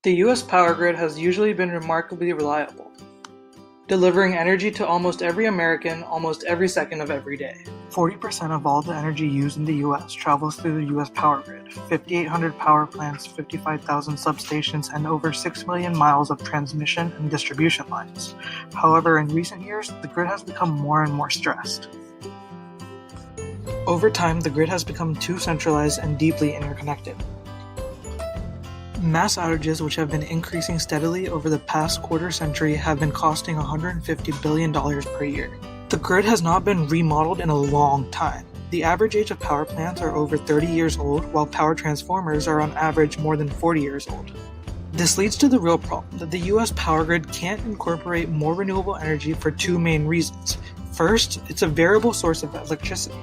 The U.S. power grid has usually been remarkably reliable, delivering energy to almost every American almost every second of every day. 40% of all the energy used in the U.S. travels through the U.S. power grid. 5,800 power plants, 55,000 substations, and over 6 million miles of transmission and distribution lines. However, in recent years, the grid has become more and more stressed. Over time, the grid has become too centralized and deeply interconnected. Mass outages, which have been increasing steadily over the past quarter century, have been costing $150 billion per year. The grid has not been remodeled in a long time. The average age of power plants are over 30 years old, while power transformers are on average more than 40 years old. This leads to the real problem that the US power grid can't incorporate more renewable energy for two main reasons. First, it's a variable source of electricity.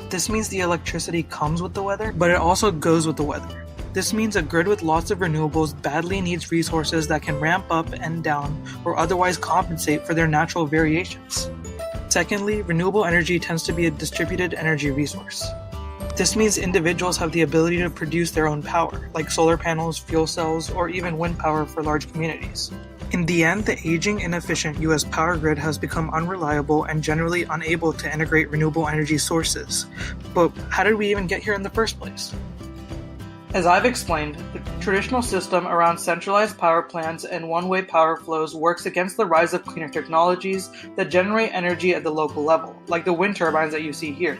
This means the electricity comes with the weather, but it also goes with the weather. This means a grid with lots of renewables badly needs resources that can ramp up and down or otherwise compensate for their natural variations. Secondly, renewable energy tends to be a distributed energy resource. This means individuals have the ability to produce their own power, like solar panels, fuel cells, or even wind power for large communities. In the end, the aging, inefficient US power grid has become unreliable and generally unable to integrate renewable energy sources. But how did we even get here in the first place? As I've explained, the traditional system around centralized power plants and one-way power flows works against the rise of cleaner technologies that generate energy at the local level, like the wind turbines that you see here.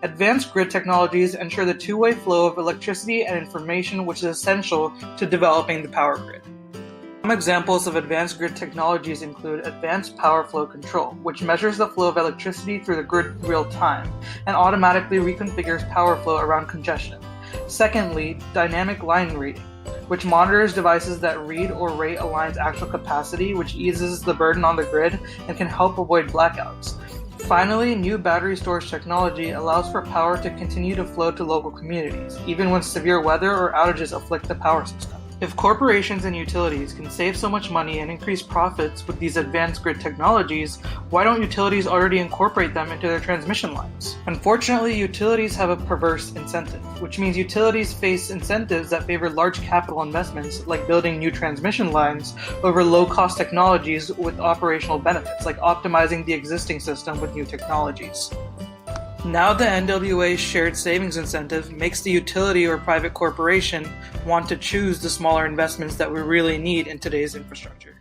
Advanced grid technologies ensure the two-way flow of electricity and information, which is essential to developing the power grid. Some examples of advanced grid technologies include advanced power flow control, which measures the flow of electricity through the grid real time and automatically reconfigures power flow around congestion. Secondly, dynamic line rating, which monitors devices that read or rate a line's actual capacity, which eases the burden on the grid and can help avoid blackouts. Finally, new battery storage technology allows for power to continue to flow to local communities, even when severe weather or outages afflict the power system. If corporations and utilities can save so much money and increase profits with these advanced grid technologies, why don't utilities already incorporate them into their transmission lines? Unfortunately, utilities have a perverse incentive, which means utilities face incentives that favor large capital investments like building new transmission lines over low-cost technologies with operational benefits, like optimizing the existing system with new technologies. Now the NWA's shared savings incentive makes the utility or private corporation want to choose the smaller investments that we really need in today's infrastructure.